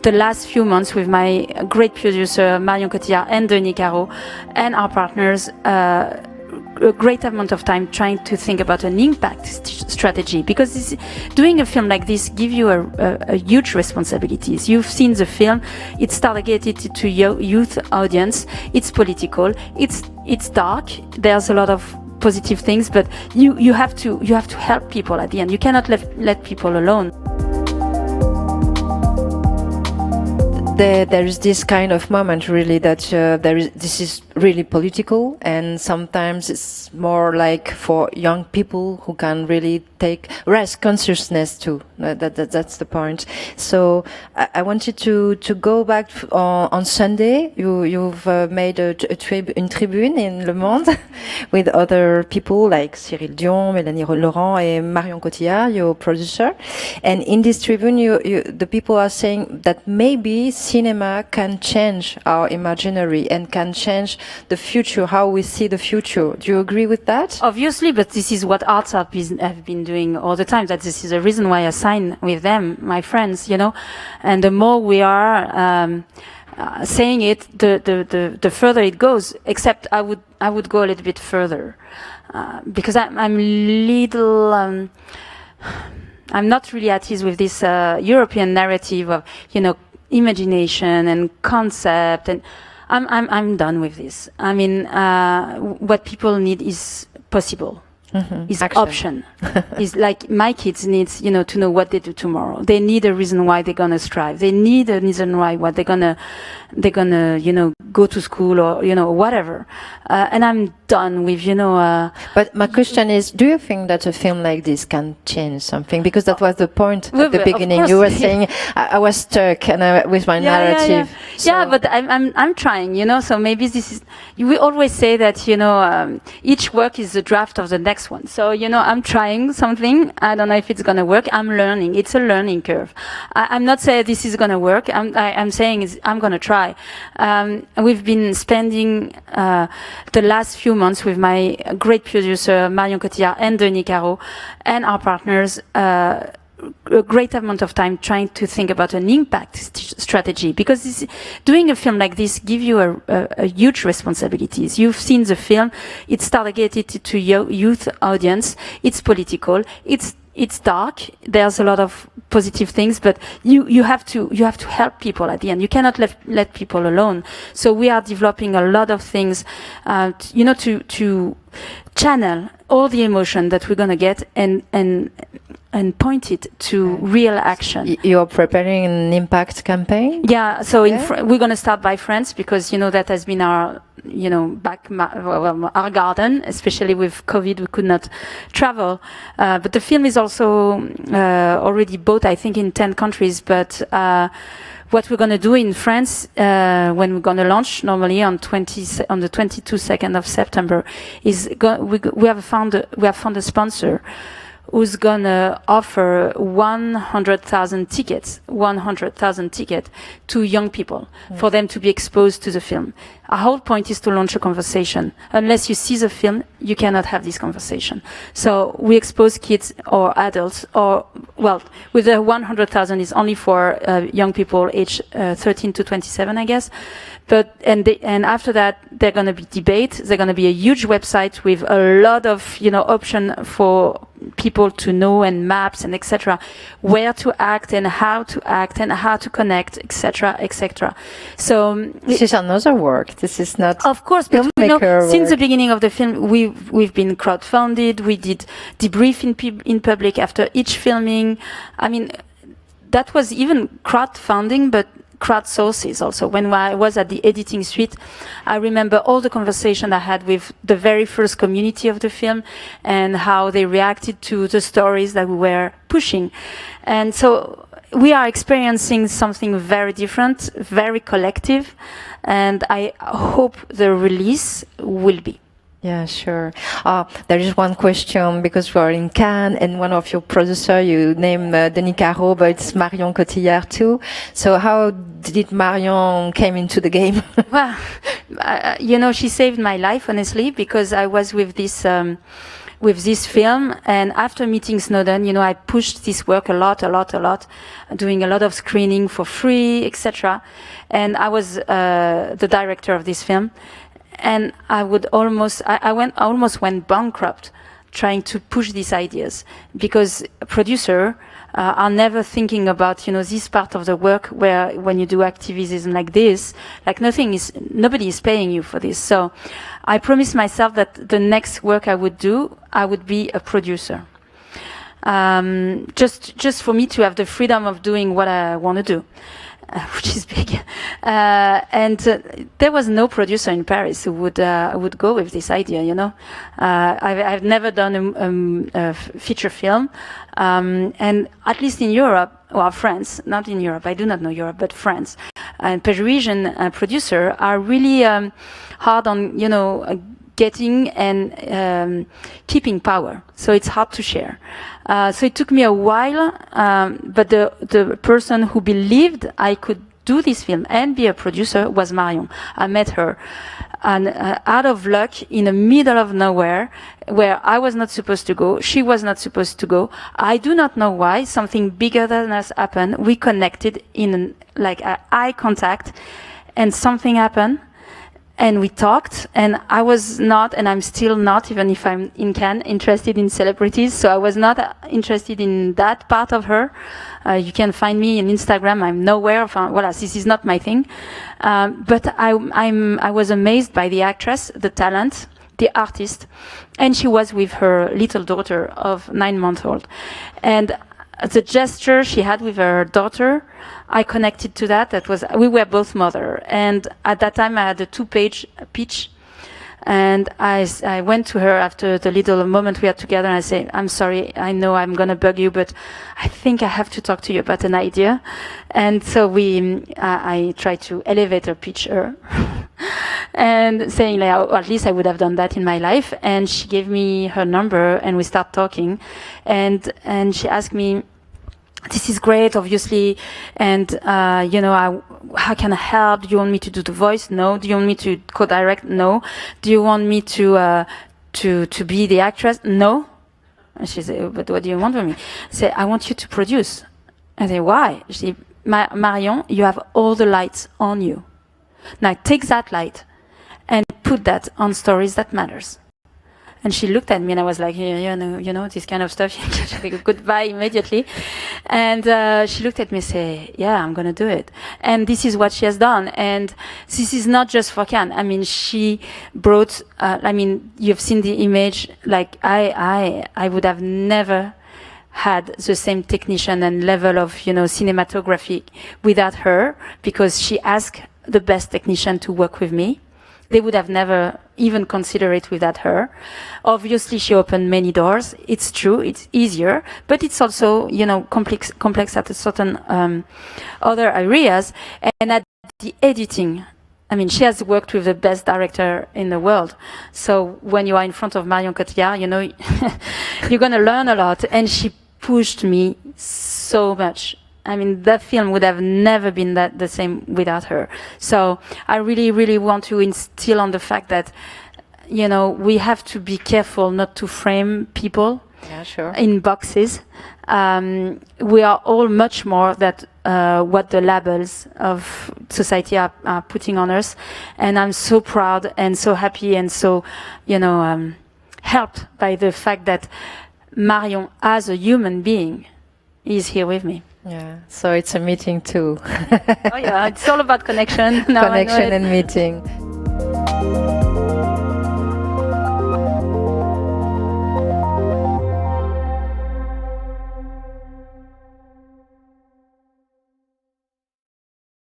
the last few months with my great producer Marion Cotillard and Denis Caro and our partners a great amount of time trying to think about an impact strategy, because doing a film like this gives you a huge responsibilities. You've seen the film; it's targeted to youth audience. It's political. It's dark. There's a lot of positive things, but you have to help people at the end. You cannot let people alone. There is this kind of moment really that this is really political, and sometimes it's more like for young people who can really raise consciousness too. That's the point. So I wanted to go back on Sunday. You've made a tribune in Le Monde with other people like Cyril Dion, Mélanie Laurent, and Marion Cotillard, your producer. And in this tribune, the people are saying that maybe cinema can change our imaginary and can change the future, how we see the future. Do you agree with that? Obviously, but this is what arts have been doing all the time. That this is a reason why I sign with them, my friends, you know. And the more we are saying it, the further it goes. Except I would go a little bit further because I'm little. I'm not really at ease with this European narrative of, you know, imagination and concept, and I'm done with this. I mean, what people need is possible. Is option. Is like my kids needs, you know, to know what they do tomorrow. They need a reason why they're gonna strive. They need a reason why what they're gonna, you know, go to school or, you know, whatever. And I'm done with, you know. But my question is, do you think that a film like this can change something? Because that was the point at the beginning. You were saying I was stuck and with my narrative. Yeah, but I'm trying, you know. So maybe this is. We always say that, you know, each work is a draft of the next one. So, you know, I'm trying something. I don't know if it's gonna work. I'm learning. It's a learning curve. I'm not saying this is gonna work. I'm saying I'm gonna try. We've been spending the last few months with my great producer Marion Cotillard and Denis Caro and our partners a great amount of time trying to think about an impact strategy, because doing a film like this gives you a huge responsibilities. You've seen the film; it's targeted to youth audience. It's political. It's dark. There's a lot of positive things, but you have to help people at the end. You cannot let people alone. So we are developing a lot of things, you know, to channel all the emotion that we're gonna get and point it to real action. You're preparing an impact campaign? Yeah, so we're going to start by France, because, you know, that has been our, you know, our garden, especially with COVID, we could not travel. But the film is also already bought, I think, in 10 countries. But what we're going to do in France, when we're going to launch normally on the 22nd of September, is we have found a sponsor who's gonna offer 100,000 tickets to young people for them to be exposed to the film. Our whole point is to launch a conversation. Unless you see the film, you cannot have this conversation. So we expose kids or adults, or, well, with the 100,000 is only for young people aged 13 to 27, I guess. But and after that, they're going to be debate. There's going to be a huge website with a lot of, you know, option for people to know, and maps and etc. Where to act and how to connect, etc., etc. So this is another work. This is not, of course, but you know, since the beginning of the film, we've been crowdfunded. We did debrief in public after each filming. I mean, that was even crowdfunding, but crowdsources also. When I was at the editing suite, I remember all the conversation I had with the very first community of the film and how they reacted to the stories that we were pushing. And so we are experiencing something very different, very collective, and I hope the release will be. Yeah, sure. There is one question, because we are in Cannes, and one of your producers, you name Denis Caro, but it's Marion Cotillard too. So how did Marion came into the game? Well, you know, she saved my life, honestly, because I was with this with this film. And after meeting Snowden, you know, I pushed this work a lot, doing a lot of screening for free, etc. And I was the director of this film. And I almost went bankrupt trying to push these ideas, because a producer are never thinking about, you know, this part of the work where when you do activism like this, like nobody is paying you for this. So I promised myself that the next work I would do, I would be a producer. Just for me to have the freedom of doing what I want to do. Which is big, and there was no producer in Paris who would go with this idea. You know, I've never done a feature film, and at least in Europe or France, not in Europe. I do not know Europe, but France and Parisian producer are really hard on, you know, getting and keeping power. So it's hard to share. So it took me a while, but the person who believed I could do this film and be a producer was Marion. I met her, and out of luck, in the middle of nowhere, where I was not supposed to go, she was not supposed to go. I do not know why. Something bigger than us happened. We connected in eye contact, and something happened. And we talked, and I was not, and I'm still not, even if I'm in Cannes, interested in celebrities. So I was not interested in that part of her. You can find me on Instagram. I'm nowhere. Voilà, this is not my thing. But I was amazed by the actress, the talent, the artist, and she was with her little daughter of 9 months old. And the gesture she had with her daughter, I connected to that. We were both mother, and at that time I had a 2-page pitch, and I went to her after the little moment we had together, and I said, "I'm sorry, I know I'm gonna bug you, but I think I have to talk to you about an idea." And so I tried to elevator pitch her, and saying like, oh, at least I would have done that in my life. And she gave me her number, and we start talking, and she asked me, "This is great, obviously, and you know, how can I help? Do you want me to do the voice? No. Do you want me to co-direct? No. Do you want me to be the actress? No." And she said, "But what do you want from me?" I said, "I want you to produce." I said, "Why?" She said, "Marion, you have all the lights on you. Now take that light and put that on stories that matters." And she looked at me, and I was like, "Yeah, you know, this kind of stuff." Goodbye immediately. And she looked at me and said, "Yeah, I'm going to do it." And this is what she has done. And this is not just for Cannes. I mean, she brought, you've seen the image, like I would have never had the same technician and level of, you know, cinematography without her, because she asked the best technician to work with me. They would have never even considered it without her. Obviously, she opened many doors. It's true, it's easier, but it's also, you know, complex at a certain other areas. And at the editing, I mean, she has worked with the best director in the world. So when you are in front of Marion Cotillard, you know, you're going to learn a lot. And she pushed me so much. I mean, that film would have never been the same without her. So I really, really want to instill on the fact that, you know, we have to be careful not to frame people in boxes. We are all much more than what the labels of society are putting on us. And I'm so proud and so happy and so, you know, helped by the fact that Marion, as a human being, is here with me. Yeah, so it's a meeting too. Oh yeah, it's all about connection. Connection and meeting.